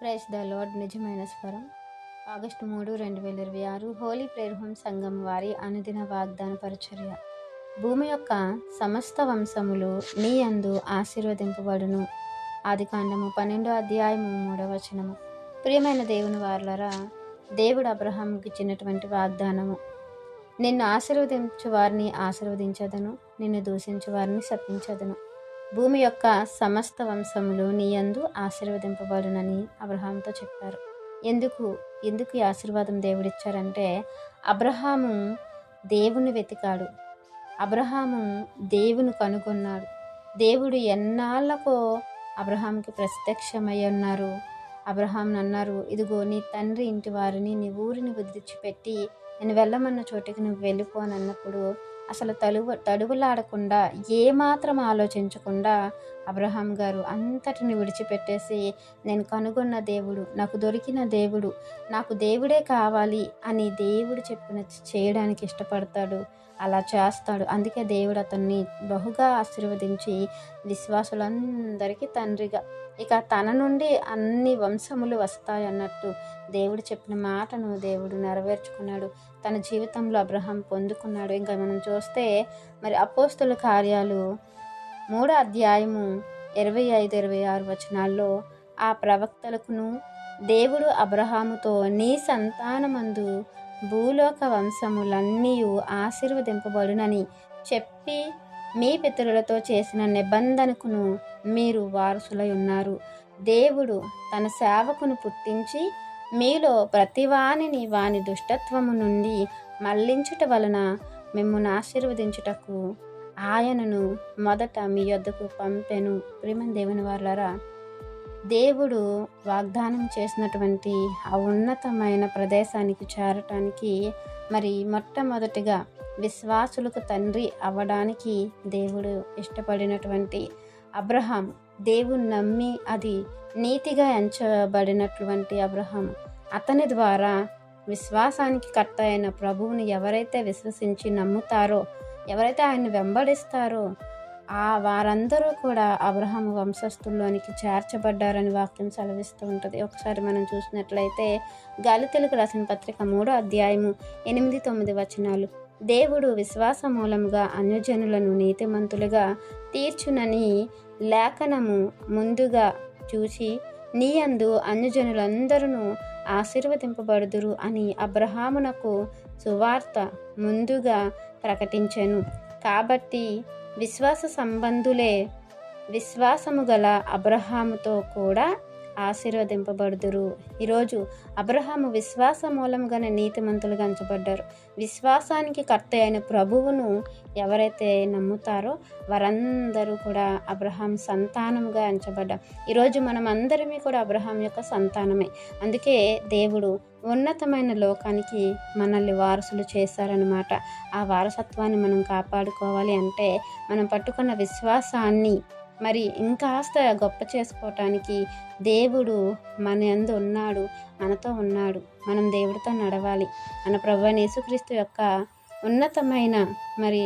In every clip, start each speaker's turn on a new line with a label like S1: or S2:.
S1: Praise the lord. నిజమైన స్వరం. August 3, 2026 Holi prayer home సంఘం వారి అనుదిన వాగ్దాన పరిచర్య. భూమి యొక్క సమస్త వంశములు నీ యందు ఆశీర్వదింపబడును. ఆదికాండము 12:3. ప్రియమైన దేవుని వారలారా, దేవుడు అబ్రహాముకి ఇచ్చినటువంటి వాగ్దానము, నిన్ను ఆశీర్వదించు వారిని ఆశీర్వదించదను, నిన్ను దూషించు వారిని శపించదను. భూమి యొక్క సమస్త వంశములు నీ యందు ఆశీర్వదింపబడునని అబ్రహాముతో చెప్పారు. ఎందుకు ఈ ఆశీర్వాదం దేవుడిచ్చారంటే, అబ్రహాము దేవుని వెతికాడు, అబ్రహాము దేవుని కనుగొన్నాడు. దేవుడు ఎన్నాళ్ళకో అబ్రహాంకి ప్రత్యక్షమై ఉన్నారు. అబ్రహాంను అన్నారు, ఇదిగో నీ తండ్రి ఇంటి వారిని, నీ ఊరిని విడిచిపెట్టి నేను వెళ్ళమన్న చోటికి నువ్వు వెళ్ళిపో అని అన్నప్పుడు అసలు తడువులాడకుండా, ఏమాత్రం ఆలోచించకుండా అబ్రహాం గారు అంతటిని విడిచిపెట్టేసి, నేను కనుగొన్న దేవుడు, నాకు దొరికిన దేవుడు, నాకు దేవుడే కావాలి అని దేవుడు చెప్పిన చేయడానికి ఇష్టపడతాడు, అలా చేస్తాడు. అందుకే దేవుడు అతన్ని బహుగా ఆశీర్వదించి విశ్వాసులందరికీ తండ్రిగా, ఇక తన నుండి అన్ని వంశములు వస్తాయి అన్నట్టు దేవుడు చెప్పిన మాటను దేవుడు నెరవేర్చుకున్నాడు. తన జీవితంలో అబ్రహాం పొందుకున్నాడు. ఇంకా మనం చూస్తే మరి అపోస్తుల కార్యాలు 3:25-26 ఆ ప్రవక్తలకును దేవుడు అబ్రహాముతో, నీ సంతానమందు భూలోక వంశములన్నీ ఆశీర్వదింపబడునని చెప్పి మీ పితరులతో చేసిన నిబంధనకును మీరు వారసులై ఉన్నారు. దేవుడు తన సేవకును పుట్టించి మీలో ప్రతివానిని వాని దుష్టత్వము నుండి మళ్లించుట వలన మిమ్మును ఆశీర్వదించుటకు ఆయనను మొదట మీ యొద్దకు పంపెను. ప్రియమైన దేవుని వారలారా, దేవుడు వాగ్దానం చేసినటువంటి ఆ ఉన్నతమైన ప్రదేశానికి చేరటానికి మరి మొట్టమొదటిగా విశ్వాసులకు తండ్రి అవ్వడానికి దేవుడు ఇష్టపడినటువంటి అబ్రహాం, దేవుని నమ్మి అది నీతిగా ఎంచబడినటువంటి అబ్రహాం, అతని ద్వారా విశ్వాసానికి కర్త అయిన ప్రభువుని ఎవరైతే విశ్వసించి నమ్ముతారో, ఎవరైతే ఆయన్ని వెంబడిస్తారో వారందరూ కూడా అబ్రహాము వంశస్థుల్లోనికి చేర్చబడ్డారని వాక్యం సెలవిస్తూ ఉంటుంది. ఒకసారి మనం చూసినట్లయితే గలితీయులకు రాసిన పత్రిక 3:8-9 దేవుడు విశ్వాస మూలంగా అన్యజనులను నీతిమంతులుగా తీర్చునని లేఖనము ముందుగా చూసి, నీ యందు అన్యజనులందరూ ఆశీర్వదింపబడుదురు అని అబ్రహామునకు సువార్త ముందుగా ప్రకటించెను. కాబట్టి విశ్వాస సంబంధులే విశ్వాసము గల అబ్రహాముతో కూడా ఆశీర్వదింపబడుదురు. ఈరోజు అబ్రహాము విశ్వాస మూలంగానే నీతిమంతులుగా ఎంచబడ్డారు. విశ్వాసానికి కర్త అయిన ప్రభువును ఎవరైతే నమ్ముతారో వారందరూ కూడా అబ్రహాం సంతానముగా ఎంచబడ్డారు. ఈరోజు మనం అందరమీ కూడా అబ్రహాం యొక్క సంతానమే. అందుకే దేవుడు ఉన్నతమైన లోకానికి మనల్ని వారసులు చేశారనమాట. ఆ వారసత్వాన్ని మనం కాపాడుకోవాలి అంటే మనం పట్టుకున్న విశ్వాసాన్ని మరి ఇంకాస్త గొప్ప చేసుకోవటానికి దేవుడు మన యందు ఉన్నాడు, మనతో ఉన్నాడు. మనం దేవుడితో నడవాలి. మన ప్రభువైన యేసుక్రీస్తు యొక్క ఉన్నతమైన మరి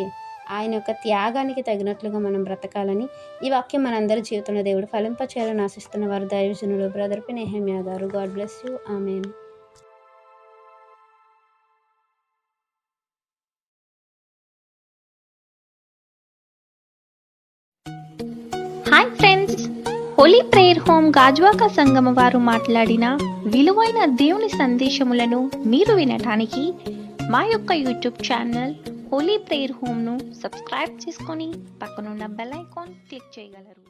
S1: ఆయన యొక్క త్యాగానికి తగినట్లుగా మనం బ్రతకాలని ఈ వాక్యం మనందరి జీవితంలో దేవుడు ఫలింపచేయాలని ఆశిస్తున్న వారు దైవజనులు బ్రదర్ పి. నెహెమ్యా గారు. God bless you. Amen.
S2: Hi friends, holy prayer home Gajuwaka సంగమ వారు మాట్లాడిన విలువైన దేవుని సందేశములను మీరు వినటానికి మా యొక్క యూట్యూబ్ ఛానల్ హోలీ ప్రేయర్ హోమ్ను సబ్స్క్రైబ్ చేసుకొని పక్కనున్న బెల్ ఐకాన్ క్లిక్ చేయగలరు.